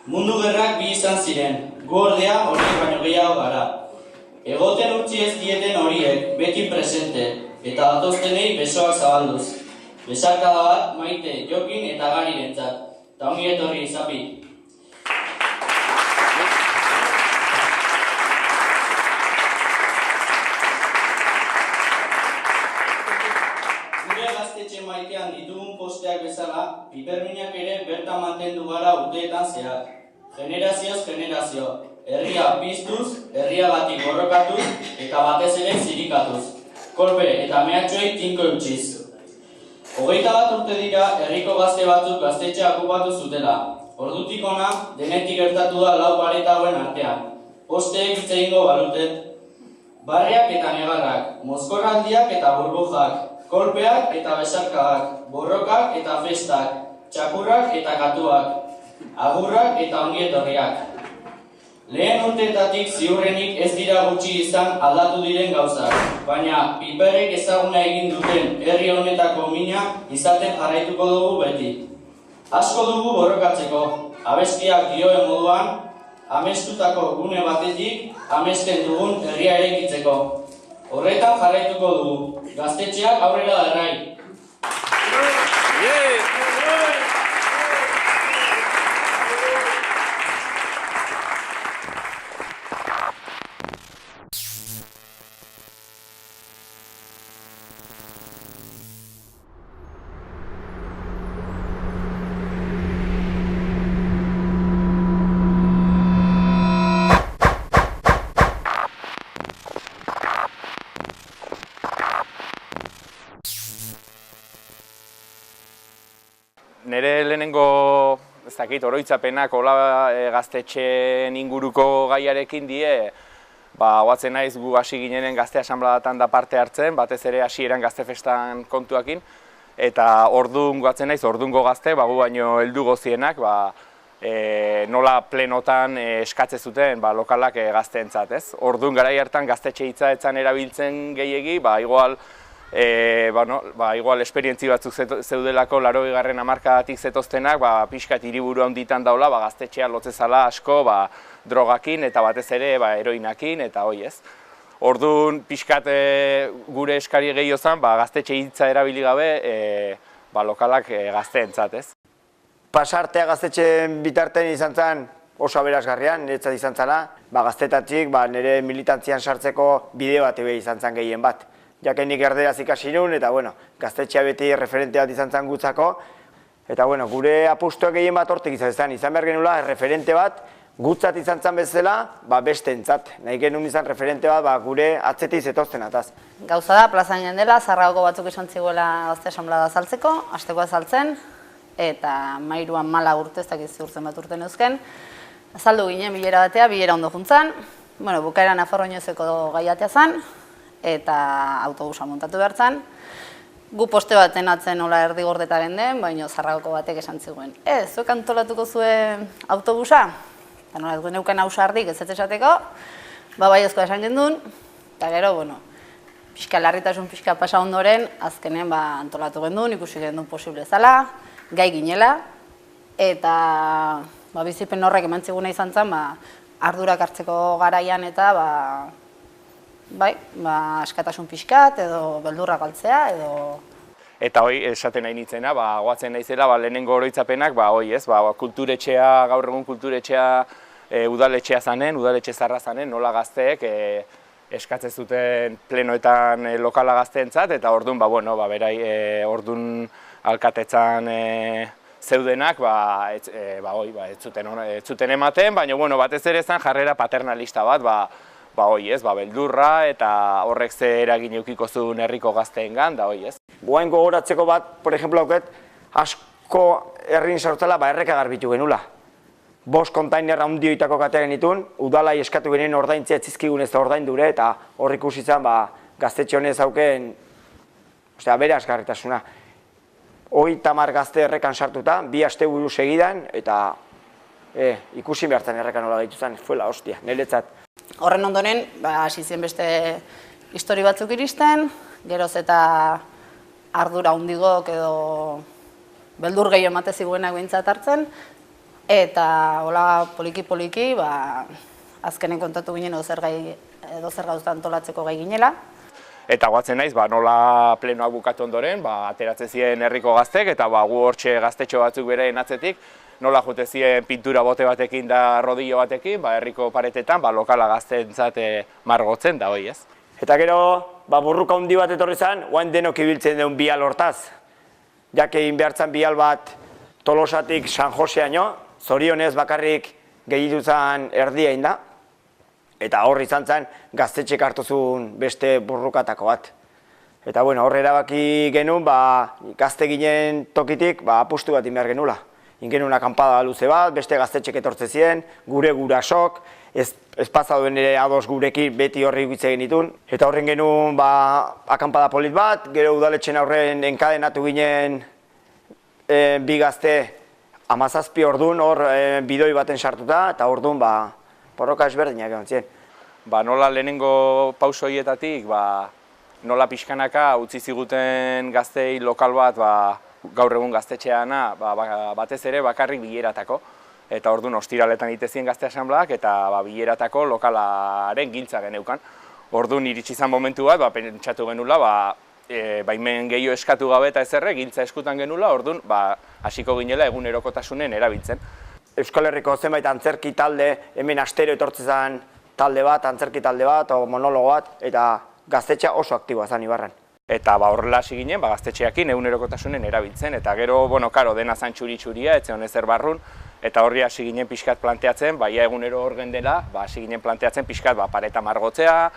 Mundu gerrak bi izan ziren, gu ordea horiek baino gehiago gara. Egoten utzi ez dieten horiek, beti presente, eta datoztenei besoak zabalduz. Besarkada bat Maite, Jokin eta Garirentzat. Ta ongi etorri, Zapi. Maitean ditugun posteak bezala, piperminak ere bertan mantendu gara urteetan zehar. Generazioz generazio, herria piztuz, herriagatik borrokatuz eta batez ere zirikatuz. Kolpe eta mehatxuei tinko eutxiz. 21 urte dira herriko gazte batzuk gaztetxea okupatu zutela. Ordutik ona, denetik gertatu da lau pareta hauen artean. Posteek hitz egingo balutet. Barriak eta negarrak, mozkorraldiak eta burbujak, kolpeak eta besarkadak, borrokak eta festak, txakurrak eta katuak, agurrak eta ongietorriak. Lehen urteetatik ziurrenik ez dira gutxi izan aldatu diren gauzak, baina piperrek ezaguna egin duten herri honetako mina izaten jarraituko dugu beti. Asko dugu borrokatzeko, abestiak dioen moduan, amestutako gune batetik amesten dugun herria eraikitzeko. Horretan jarraituko dugu. Gaztetxeak aurrera darrai. Nere lehenengo, ez dakit, oroitzapenak hola gaztetxeen inguruko gaiarekin die, guatzen naiz gu hasi ginenen gazte asanbladatan da parte hartzen, batez ere hasieran gaztefestan kontuakin, eta ordun guatzen naiz, ordungo gazte, gu baino heldu gozienak, nola plenotan eskatze zuten lokalak gazteentzat, ez? Ordun garai hartan gaztetxe hitza etzan erabiltzen gehiegi, igual esperientzi batzuk zeudelako 80. hamarkadatik zetoztenak, pixkat hiriburu handitan daula, gaztetxea lotzezala asko, drogakin eta batez ere heroinakin eta hoi ez. Orduan pixkat gure eskari gehiago zen, gaztetxe hitza erabili gabe, lokalak gazteentzat ez. Pasartea gaztetxeen bitartean izan zen oso aberasgarrian, niretzat izan zela, gaztetatik nire militantzian sartzeko bide bat izan zen gehien bat. Jakenik erderaz ikasi nun, eta gaztetxea beti referente bat izan zen gutzako. Eta gure apustuak gehien bat hortik izan behar genuela, referente bat gutzat izan zen bezala, besteentzat. Nahi genuen izan referente bat gure atzetik zetozten ataz. Gauza da, plazan jendela, Zarragoko batzuk esan ziguela gazte asanblada azaltzeko, hasteko azaltzen, eta mairuan mala urte, ez dakiz urtzen bat urten eusken. Azaldu ginen bilera batea, bilera ondo juntzan, bukaeran Nafarroinozeko gaiatea zen, eta autobusa montatu behar zen. Gu poste baten atzen nola erdigordeta genden, baina Zarragoko batek esan ziguen. Zuek antolatuko zuen autobusa? Eta nola ez geneuken hausardik ez esateko, baiezkoa esan gendun, eta gero, pixka larritasun pixka pasa ondoren, azkenen antolatu gendun, ikusi gendun posible zala, gai ginela, eta bizipen horrek eman ziguna izan zen, ardurak hartzeko garaian eta askatasun pixkat edo beldurra galtzea edo... Eta hoi, esaten nahi nintzena, goatzen naizela, lehenengo oroitzapenak, kulturetxea, gaur egun kulturetxea udaletxea zanen, udaletxe zarra zanen, nola gazteek eskatzen zuten plenoetan lokala gazteentzat, eta orduan, berai, orduan alkatetzan zeudenak, ez zuten ematen, baina batez ere zen jarrera paternalista bat, beldurra eta horrek ze eragin eukiko zuen herriko gazteengan, da hoi ez. Guain gogoratzeko bat, por ejemplo, asko herrin sartzela erreka garbitu genula. 5 kontainer handioitako katea genitun, udalai eskatu genien ordaintzea etzizkigun ez da ordaindure, eta hor ikusi zen gaztetxe honez auken aberasgarritasuna. 30 gazte errekan sartuta, 2 asteburu segidan, eta ikusi behar zen errekan nola gaitu zen, fuela hostia, niretzat. Horren ondoren, hasi zien beste histori batzuk iristen, geroz eta ardura hundigok edo beldur gehiago emate ziguenak behintzat hartzen, Eta hola poliki-poliki, azkenen kontatu ginen edo zer gauza antolatzeko gai ginela. Eta guatzen naiz, nola plenoak bukatu ondoren, ateratzen ziren herriko gaztek, eta gu hortxe gaztetxo batzuk beraien atzetik, nola jute ziren pintura bote batekin da rodillo batekin, herriko paretetan, lokala gazteentzat margotzen da hoi, ez? Eta gero, burruka handi bat etorri zen, oain denok ibiltzen duen bial hortaz. Jak egin behartzen bial bat Tolosatik San Joseaino, zorionez bakarrik gehitu zen erdia da. Eta hor izan zen gaztetxek hartu zuen beste burrukatako bat. Eta hor erabaki genuen, gazte ginen tokitik apustu bat inbehar genula. Ingenuen akampada luze bat, beste gaztetxek etortze ziren, gure gurasok, espazia duen ere ados gurekin beti horri gitze genitun. Eta horren genuen akampada polit bat, gero udaletxen aurren enkadenatu ginen bi gazte 17 ordun hor bidoi baten sartuta, eta ordun borroka ezberdinak egon ziren. Nola lehenengo pauso horietatik, nola pixkanaka utzi ziguten gaztei lokal bat, gaur egun gaztetxeana, batez ere bakarrik bileratako. Eta orduan ostiraletan itezien gazte asanbladak eta bileratako lokalaren giltza geneukan. Orduan iritsi izan momentu bat, pentsatu genula, baimen gehiago eskatu gabe eta ezerre, giltza eskutan genula, orduan hasiko ginela egunerokotasunen erabiltzen. Euskal Herriko zenbait antzerki talde, hemen astero etortzen zen talde bat, antzerki talde bat, o monologo bat, eta gaztetxea oso aktiboa zen Ibarran. Eta horrela hasi ginen, gaztetxeakin egunerokotasunen erabiltzen, eta gero, dena zan txuri-txuria, etzion ezer barrun, eta horri hasi ginen pixkat planteatzen, ia egunero hor dela, hasi ginen planteatzen pixkat pareta margotzea,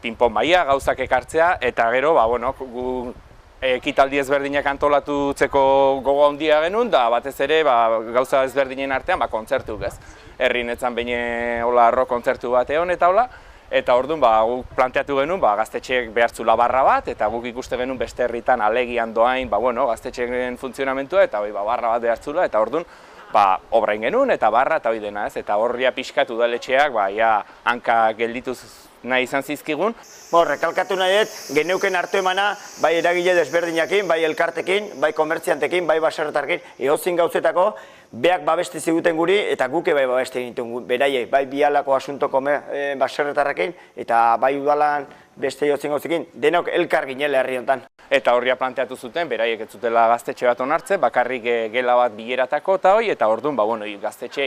pinpon baia, gauzak ekartzea, eta gero, gu ekitaldi ezberdinak antolatutzeko gogo handia genuen, da batez ere gauza ezberdinen artean kontzertuk, ez? Herrinetzan behin rock kontzertu bat egon eta hola, eta orduan guk planteatu genuen gaztetxeek behartzula barra bat, eta guk ikuste genuen beste herritan alegian doain gaztetxeen funtzionamentua, eta barra bat behartzula, eta orduan obrain genuen, eta barra, eta hori dena, ez? Eta horria pixkat udaletxeak hanka geldituz nahi izan zizkigun. Rekalkatu nahi dut, geneuken hartu emana, bai eragile desberdinakin, bai elkartekin, bai komertziantekin, bai baserritarrekin, edozein gauzetako, beak babeste ziguten guri, eta guke bai babeste egiten beraiek, bai bialako asuntoko baserritarrekin, eta bai udalan beste edozein gauzekin, denok elkar ginela herri honetan. Eta horria planteatu zuten, beraiek ez zutela gaztetxe bat onartzen, bakarrik gela bat bileratako eta hoi, eta orduan, gaztetxe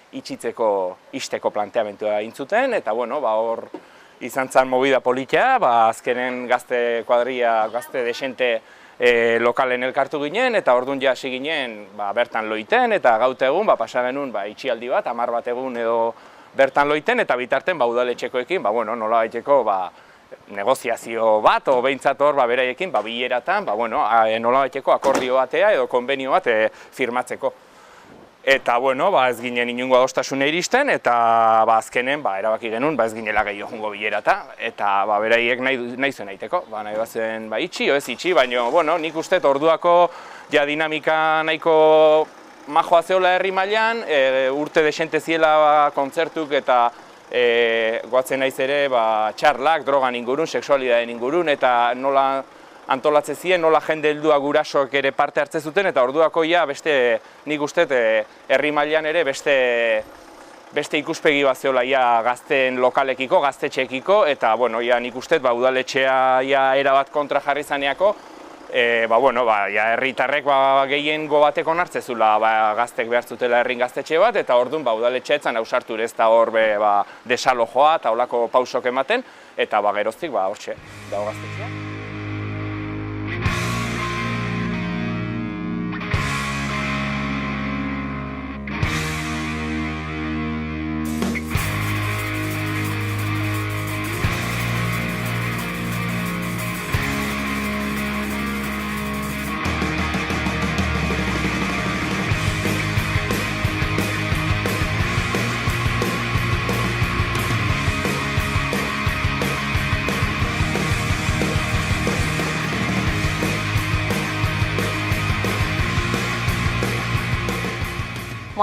itxitzeko isteko planteamentua intzuten, eta hor izan zen movida politia, azkenen gazte kuadria, gazte desente lokalen elkartu ginen, eta orduan ja hasi ginen bertan loiten, eta gaute egun pasa genuen itxialdi bat, 10 bat egun edo bertan loiten, eta bitarten udaletxekoekin, nola baiteko negoziazio bat, o behintzat hor beraiekin bileratan, nola baiteko akordio batea edo konbenio bat firmatzeko. Eta, ez ginen inungo adostasune iristen, eta azkenen erabaki genuen ez ginela gehiago jungo bilerata, eta beraiek nahi zuen aiteko, nahi bazen itxi, o ez itxi, baina nik uste orduako dinamika nahiko majoa zeola herri mailan, urte desente ziela kontzertuk eta goatzen naiz ere txarlak, drogan ingurun, sexualidadeen ingurun, eta nola antolatzen ziren, nola jende heldua gurasoak ere parte hartzen zuten, eta orduako beste, nik uste, herri mailan ere beste ikuspegi bat zeola gazteen lokalekiko, gaztetxeekiko, eta nik uste, udaletxea erabat kontra jarri zaneako, herritarrek gehiengo batek onartzezula gaztek behar zutela herrin gaztetxe bat, eta orduan udaletxea etzan ausartu ez da hor desalojoa eta holako pausok ematen, eta geroztik hortxe dago gaztetxea.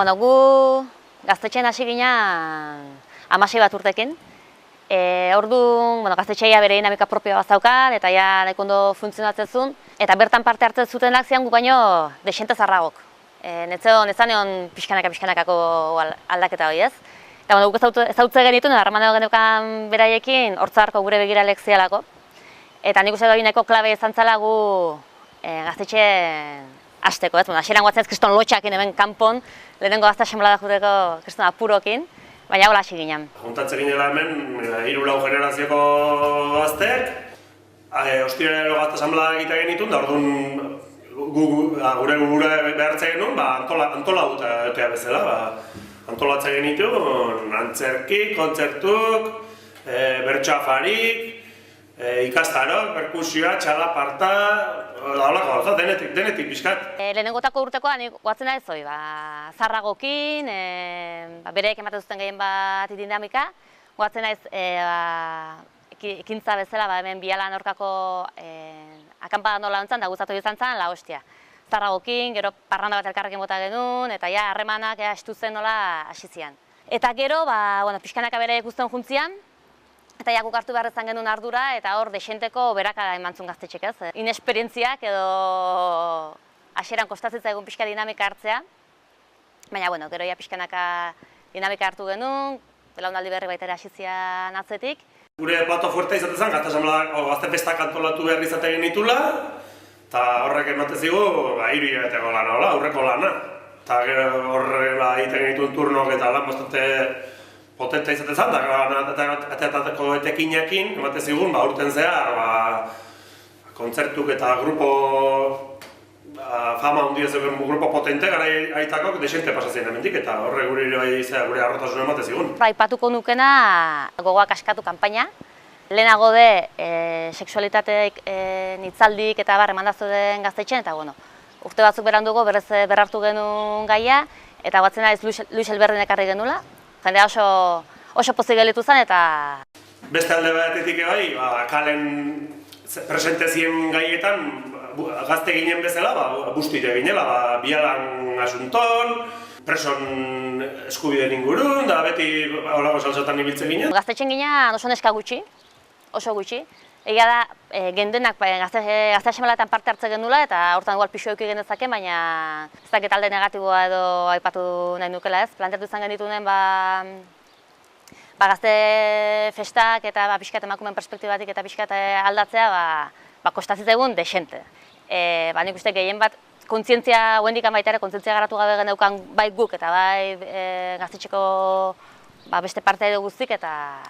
Gu gaztetxean hasi ginen 16 bat urtekin. Orduan gaztetxeia bere dinamika propioa bat zaukan, eta nahiko ondo funtzionatzen zuen, eta bertan parte hartzen zutenak zian gu baino desente zarragok. netzaneon pixkanakako aldaketa hori ez. Eta guk ezautze genituen, harremana geneukan beraiekin, hortzarko gure begiralek zialako. Eta nik uste nahiko klabe izan zela gu gaztetxe hasteko, ez? Hasieran guatzen ez kriston lotxakin hemen kanpon, lehenengo gazte asamblada juteko kriston apurokin, baina hola hasi ginen. Juntatze ginela hemen, 3-4 generazioko gazteek, ostiralero gazte asamblada egite genituen, da orduan gure behartze genuen, antola dutea bezala. Antolatze genituen, antzerki, kontzertuk, bertsoafarik, ikastarok, perkusioa, txalaparta, denetik pixkat. Lehenengotako urtekoa nik guatzen da ez hori, zarragokin, bereek ematen zuten gehien bat dinamika, guatzen naiz ekintza bezala hemen bialan aurkako akanpada nola ontzan da gustatu izan zen, la hostia. Zarragokin, gero parranda bat elkarrekin bota genuen, eta ja harremanak estu zen nola hasi zian. Eta gero, pixkanaka bere ikusten juntzian, eta ja guk hartu behar izan genuen ardura, eta hor desenteko berakada emantzun gaztetxek ez. Inesperientziak edo hasieran kostatzitza egun pixka dinamika hartzea, baina gero ja pixkanaka dinamika hartu genuen, belaunaldi berri baita ere hasi zian atzetik. Gure plato fuertea izaten zen, gazte festak antolatu behar izaten genitula, eta horrek ematen zigu, 3 hilabeteko lana, aurreko lana. Eta horre egiten genituen turnok eta lan bastante potente izaten zen, eta etekinekin ematen zigun, urten zehar, kontzertuk eta grupo fama handia zegoen grupo potente gara aitakok desente pasazien hemendik, eta horre gure arrotasun ematen zigun. Aipatuko nukena gogoak askatu kanpaina. Lehenago de sexualitateek nitzaldik eta emandaztu den gaztetxean, eta urte batzuk berandugo berrartu genuen gaia, eta guatzen naiz Luis Elberdin ekarri genuela. Jendea oso pozik gelitu zen, eta... Beste alde batetik bai, kalen presente ziren gaietan, gazte ginen bezala, bustite ginela, bialan asunton, preson eskubideen ingurun, da beti holago salsatan ibiltzen ginen. Gaztetxen ginen oso neska gutxi, oso gutxi. Egia da, gendenak gazte asamblatan parte hartzen genula, eta hortan igual pixo euki genezake, baina ez dakit alde negatiboa edo aipatu nahi nukela ez. Planteatu izan genitunen, gazte festak eta pixkat emakumeen perspektibatik eta pixkat aldatzea, kostatzit egun desente. Nik uste gehien bat, kontzientzia, hoendik baita ere, kontzientzia garatu gabe geneukan bai guk eta bai gaztetxeko beste parte edo guztik, eta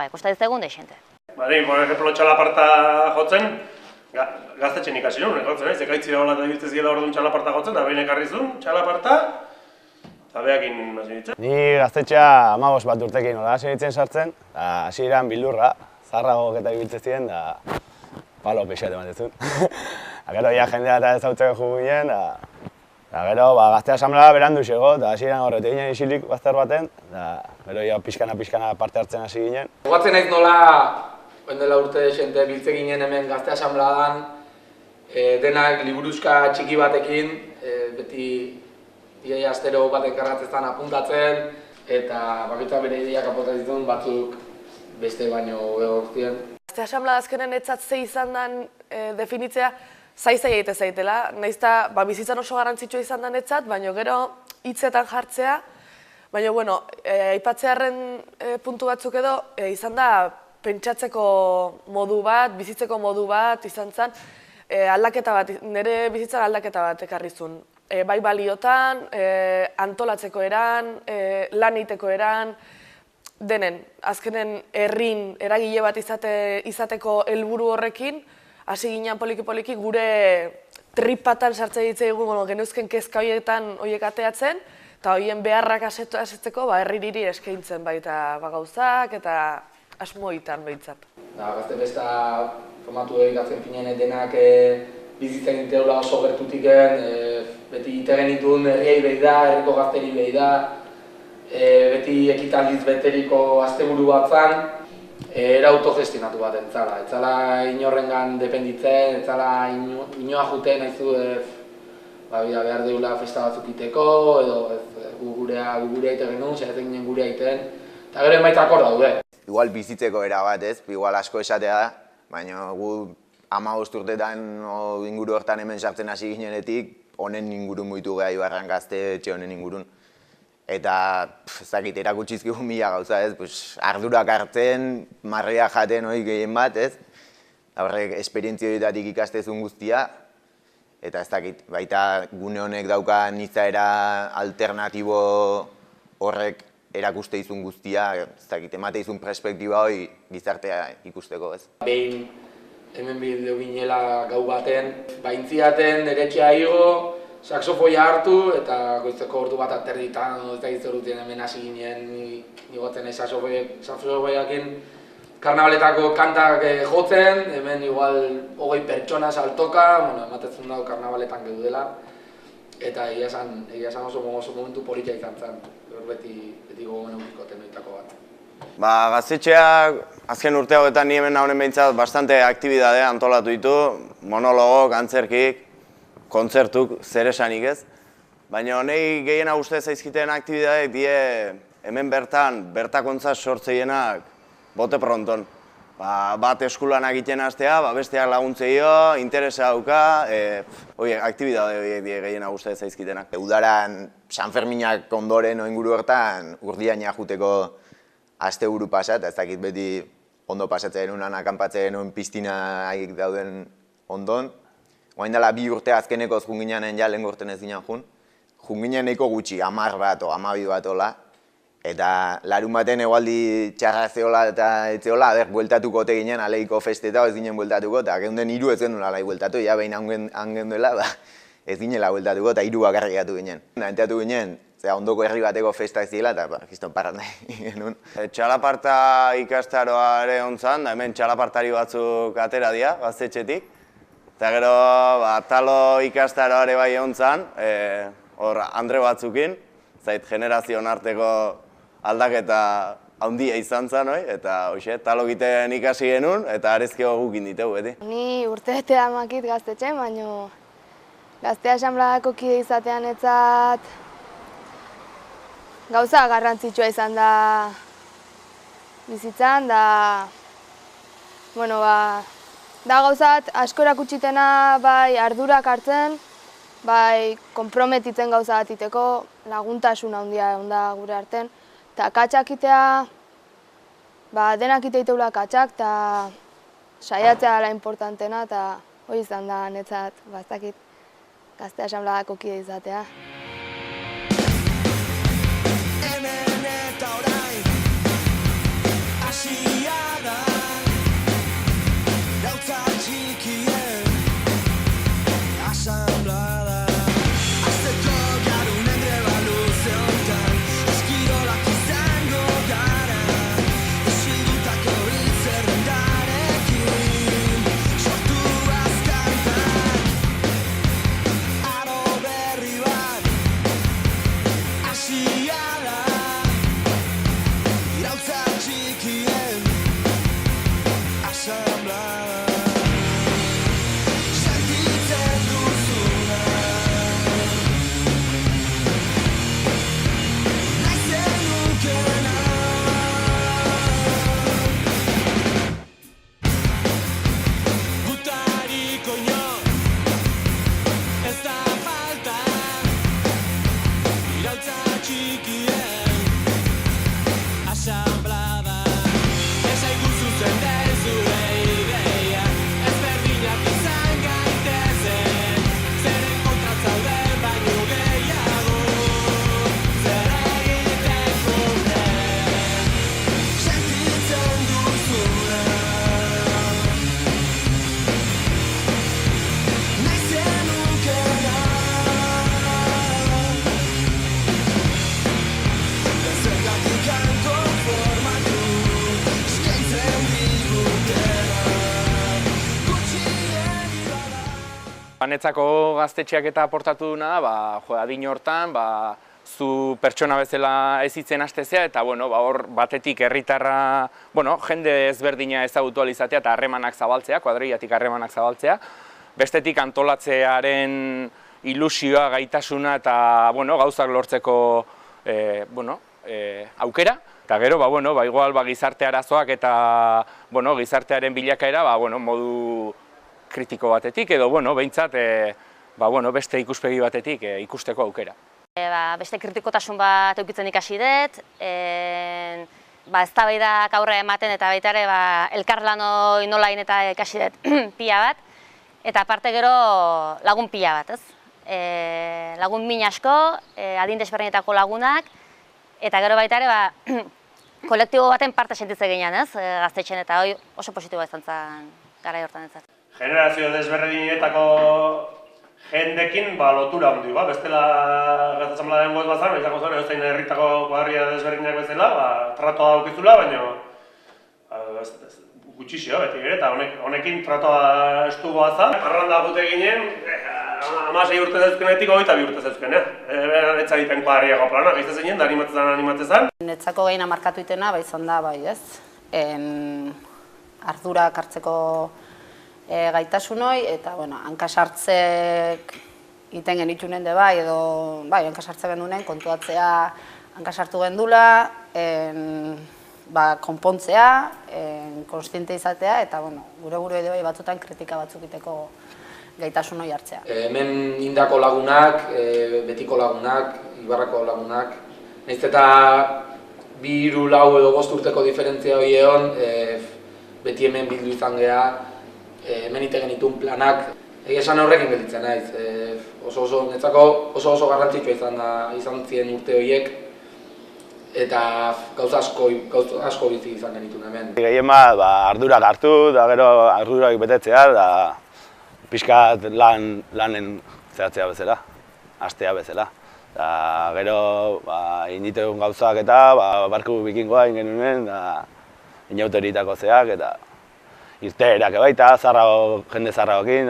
kostatzit egun desente. Por ejemplo, txalaparta jotzen, gaztetxen ikasi nuen, ekaitzi da hola eta ibiltzen zirela orduan txalaparta jotzen, eta behin ekarri zuen txalaparta, eta behakin hasi nintzen. Ni gaztetxea 15 bat urtekin hola hasi nintzen sartzen, hasi iran bildurra, zarragok eta ibiltzen ziren, da palo pixat ematen zuen. Gero jendea eta ezautzeko jugu ginen, eta gero gazte asamblea berandu xego, eta hasi iran horretik ginen isilik bazter baten, eta gero pixkana parte hartzen hasi ginen. Gogatzen naiz nola, dela urte desente biltze ginen hemen gazte asambladan, denak liburuzka txiki batekin, beti ideia astero batek karratzeztan apuntatzen, eta bakoitza bere ideiak apuntatzen dituen batzuk beste baino egortien. Gazte asamblada azkenen etzat ze izan den definitzea, zai egite zaitela, nahiz eta bizitzan oso garrantzitsua izan den etzat, baina gero hitzetan jartzea, baina aipatzearen puntu batzuk edo izan da pentsatzeko modu bat, bizitzeko modu bat izan zen, aldaketa bat, nire bizitzan aldaketa bat ekarri zuen. Bai baliotan, antolatzeko eran, lan egiteko eran, denen, azkenen herrin eragile bat izateko helburu horrekin, hasi ginen poliki-poliki gure tripatan sartzen ditzaigu geneuzken kezka horiek ateatzen, eta horien beharrak asetzeko herririri eskaintzen baita gauzak eta asmoitan behintzat. Gazte besta formatu egiten pinen denak bizitzen diteula oso gertutiken, beti ite genituen herriei behi da, herriko gazteri behi da, beti ekitaldiz beteriko asteburu bat zan, era autogestionatu bat entzala. Etzala inorrengan dependitzen, etzala inoa juten haizu behar deula festa batzuk iteko, edo gurea ite genuen, zaiatzen ginen gurea iten, eta gero emaitzak hor daude. Igual bizitzeko era bat ez, igual asko esatea da, baina gu 15 urtetan inguru hortan hemen sartzen hasi ginenetik, honen ingurun muitu geha Ibarran gaztetxe honen ingurun. Eta, ez dakit, erakutsizkigun mila gauza, ez? Ardurak hartzen, marrea jaten hori gehien bat, ez? Horrek esperientzioetatik ikastezun guztia, eta ez dakit, baita gune honek daukan izaera alternatibo horrek erakuste izun guztia, ez dakit, emate izun perspektiba hori gizartea ikusteko, ez? Behin hemen bideo ginela gau baten, baintziaten eretxea igo, saksofoia hartu eta goizeko ordu bat aterditan, ez da gizorutien hemen hasi ginen nigotzen saksofoiakin karnabaletako kantak jotzen, hemen igual 20 pertsona saltoka, ematetzen dago karnabaletan geudela, eta egia esan oso momentu politia izan zen, beti gogoen eukiko tenoitako bat. Gaztetxeak azken urte hauetan ni hemen honen behintzat bastante aktibidadea antolatu ditu, monologok, antzerkik, kontzertuk, zer esanik ez. Baina honei gehiena uste zaizkiten aktibidadeek die hemen bertakontza sortzeienak bote pronton. Bat eskulanak egiten hastea, besteak laguntzeio, interesa dauka, aktibidade horiek die gehiena uste zaizkitenak. Udaran San Ferminak ondoren inguru hortan urdiaina juteko asteburu pasat, ez dakit beti ondo pasatzen genuen, akanpatzen genuen piztinaik dauden ondon. Oain dela 2 urte azkenekoz junginanen ja lehen gorten ez ginen jun. Junginen nahiko gutxi, 10 bat o 12 bat ola. Eta larun baten egualdi txarra zeola eta etzeola, bueltatuko ote ginen aleiko festeta ez ginen bueltatuko, eta geunden 3 ez genuen alai bueltatu, ja behin angen duela, ez ginela bueltatuko eta 3 bakarrik gatu ginen. Enteatu ginen, ondoko herri bateko festak zirela eta kiston parrat nahi genuen. Txalaparta ikastaroa ere ontzan, da hemen txalapartari batzuk atera dira, gaztetxetik. Eta gero, talo ikastaroa ere bai ontzan, hor andre batzukin, zait generazioan arteko aldaketa handia izan zen, eta hoxe, talo egiten ikasi genuen, eta arezkio gukin diteu, beti. Ni urtebete damakit gaztetxen, baina gazte asanbladako kide izatean etzat gauza garrantzitsua izan da bizitzan, da gauzat asko erakutsitena bai ardurak hartzen, bai konprometitzen gauza bat iteko, laguntasun handia egon da gure artean. Eta katxak itea, denak iteiteula katxak, eta saiatzea dela importantena, eta hori izan da netzat, gazte asanbladako kide izatea. Hemen eta orain, hasia da, gautza txikien asanblada. Azteko garunen greba luze hontan, eskirolak izango gara, esildutako hitzerrendarekin, sortu azkantak, aro berri bat, hasia da, irautza txikien asanblada. Netzako gaztetxeak eta aportatu duna da, adin hortan, zu pertsona bezala ezitzen hastezea, eta hor batetik herritarra, jende ezberdina ezagutu ahal izatea eta harremanak zabaltzea, kuadrillatik harremanak zabaltzea, bestetik antolatzearen ilusioa, gaitasuna eta gauzak lortzeko aukera, eta gero, igual gizarte arazoak eta gizartearen bilakaera modu kritiko batetik, edo behintzat beste ikuspegi batetik ikusteko aukera. Beste kritikotasun bat edukitzen ikasi dut, eztabaidak aurre ematen eta baita ere elkarlanoi nola egin eta ikasi dut pila bat, eta aparte gero lagun pila bat, ez? Lagun min asko, adin desberdinetako lagunak, eta gero baita ere kolektibo baten parte sentitzen ginean, ez? Gaztetxen, eta hori oso positiboa izan zen garai hortan entzat. Generazio desberdinetako jendekin lotura handi, bestela Gazte Asanbladaren goz bazan, izango zen edozein herritako kuadrilla desberdinak bezala, tratoa daukizula, baina gutxixio beti ere, eta honekin tratoa estu goazan. Parranda gute ginen, 16 urte zeuzkenetik 22 urte zeuzken, etza egiten kuadrillako plana, gaizte zeinen, da animatzen. Netzako gehina markatu itena, izan da, ez? Ardura hartzeko gaitasun hori, eta, hankasartzek iten genitxunen de edo, hankasartze gendunen, kontuatzea hankasartu gendula, konpontzea, konstiente izatea, eta, gure edo batzutan kritika batzuk iteko gaitasun hori hartzea. Hemen indako lagunak, betiko lagunak, Ibarrako lagunak, nahiz eta 2, 3, 4 edo 5 urteko diferentzia hori egon, beti hemen bildu izan geha, hemen ite genituen planak, esan horrekin gelditzen naiz. Netzako oso garrantzitsua izan ziren urte horiek, eta gauza asko bizi izan genituen hemen. Gehien bat ardurak hartu, da gero ardurak betetzea, da pixkat lanen zehatzea bezala, hastea bezala. Gero inditegun gauzak eta barku bikingoa egin genuen, inauteritako zeak eta irteerak baita, jende zarragokin,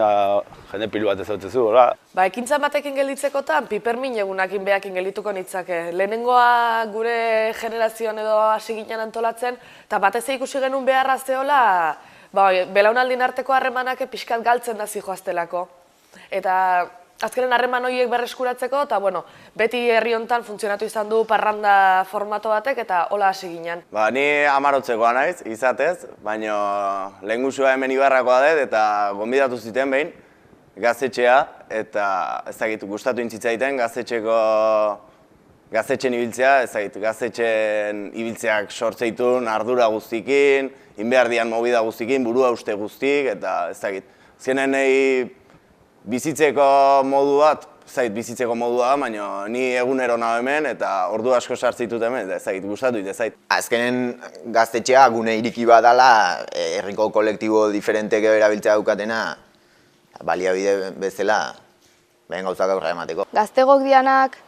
jende pilu bat ezautzezu, hola. Ekintza batekin gelditzekotan, pipermin egunakin behakin geldituko nitzake. Lehenengoa gure generazioan edo hasi ginen antolatzen, eta batez ikusi genuen beharra zehola, belaunaldin arteko harremanak pixkat galtzen da zijoaztelako. Eta azkenen harreman horiek berreskuratzeko, eta beti herri honetan funtzionatu izan du parranda formato batek, eta hola hasi ginen. Ni amarotzekoa naiz, izatez, baina lehengusua hemen Ibarrakoa dut, eta gonbidatu ziten behin, gaztetxea, eta ez dakit, gustatu intzitzaiten gaztetxen ibiltzea, ez dakit, gaztetxen ibiltzeak sortzeitun ardura guztikin, inbehardian movida guztikin, burua uste guztik, eta ez dakit. Zienen bizitzeko modu bat, bizitzeko modua, baina ni egunero nago hemen eta ordu asko sartzitut hemen, eta gustatu ite zait. Azkenen gaztetxea gune iriki bat dela, herriko kolektibo diferentek erabiltzea daukatena, baliabide bezala, behen gauzak aurrera emateko. Gaztegok dianak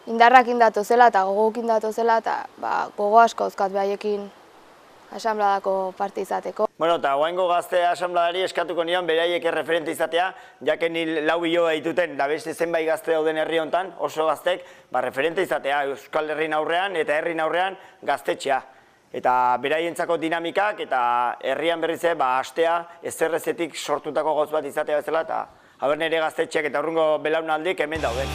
indarrak indatozela eta gogok indatozela, eta gogo asko euskat behaiekin asanbladako parte izateko. Eta guaingo gazte asanbladari eskatuko nion beraiek erreferente izatea, jaken ni 4 bilo dituten, da beste zenbait gazte dauden herri honetan, oso gaztek, referente izatea Euskal Herrin aurrean eta herrin aurrean gaztetxea. Eta beraientzako dinamikak eta herrian berriz hastea ezerrezetik sortutako gauz bat izatea bezala, eta haber nire gaztetxeak eta urrungo belaunaldik hemen dauden.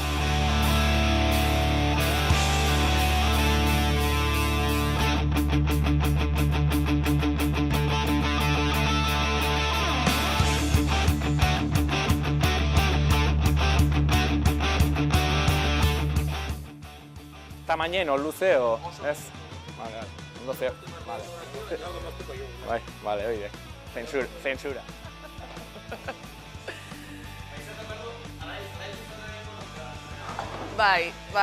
Tamañen o luze o ez? Vale, ondo zeo. Vale, oide. Censura.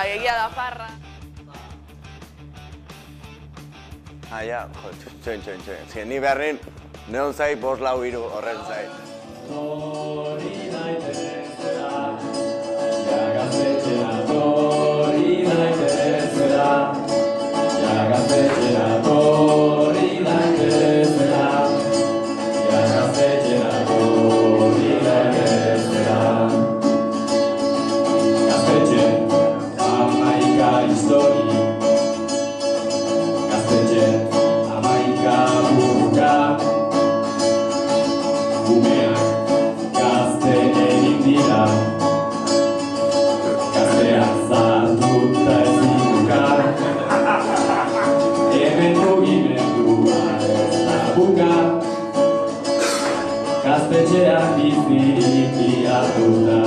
Egia da farra. Txuen, ni beharrin, neon zai 5, 4, 3 horren zai. Gaztetxeak bizi biatu da.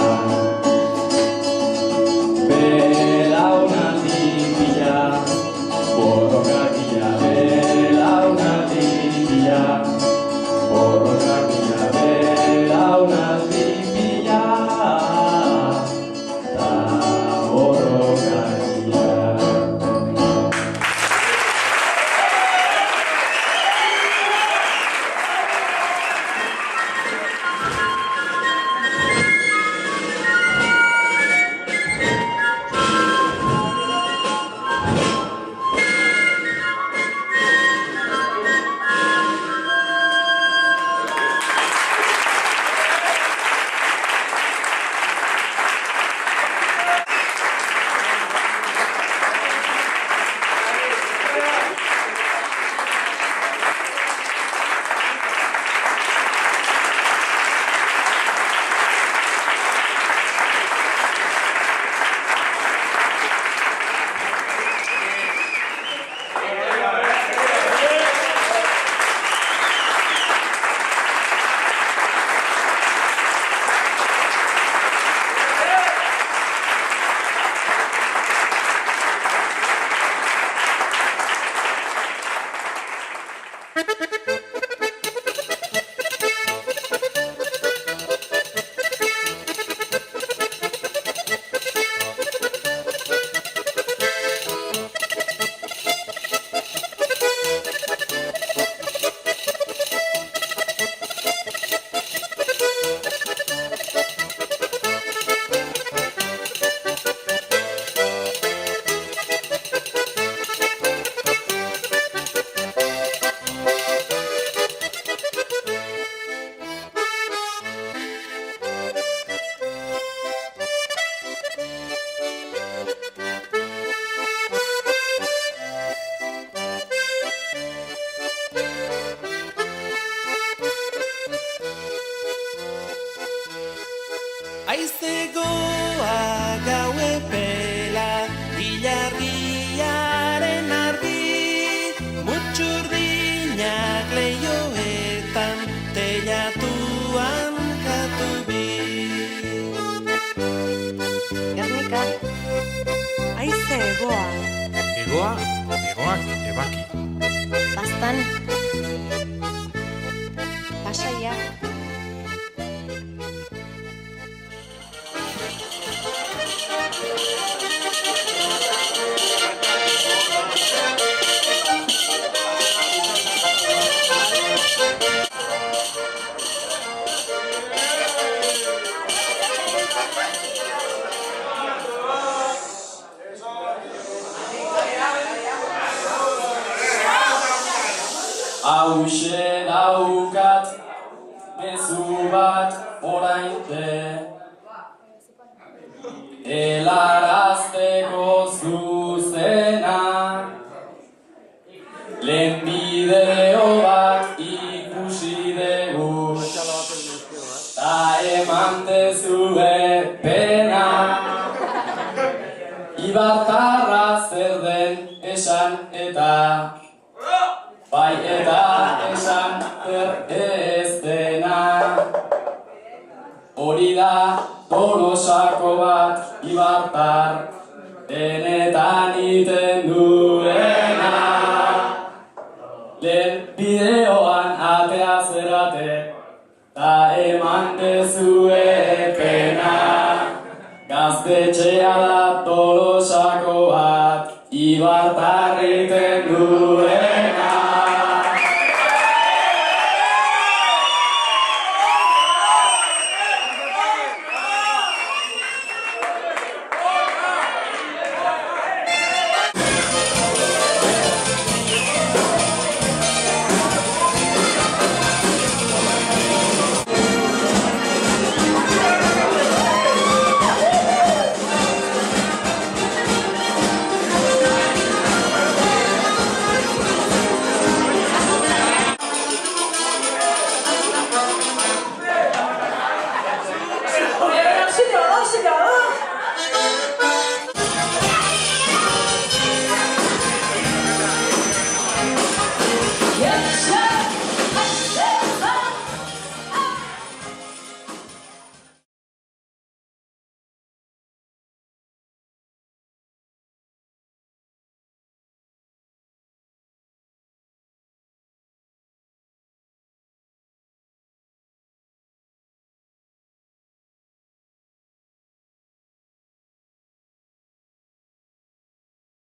egoa. Egoa, egoak ebaki. Baztan. Pasaia. Hauxe daukat mezu bat orainte helarazteko zuzena lehen bideo bat ikusi dugu ta eman dezue pena Ibartarra zer den esan eta bai eta esan zer ez dena hori da Tolosako bat Ibartar denetan iten duena lehen bideoan atea zerate ta eman dezue pena gaztetxea da Tolosako bat Ibartar iten duena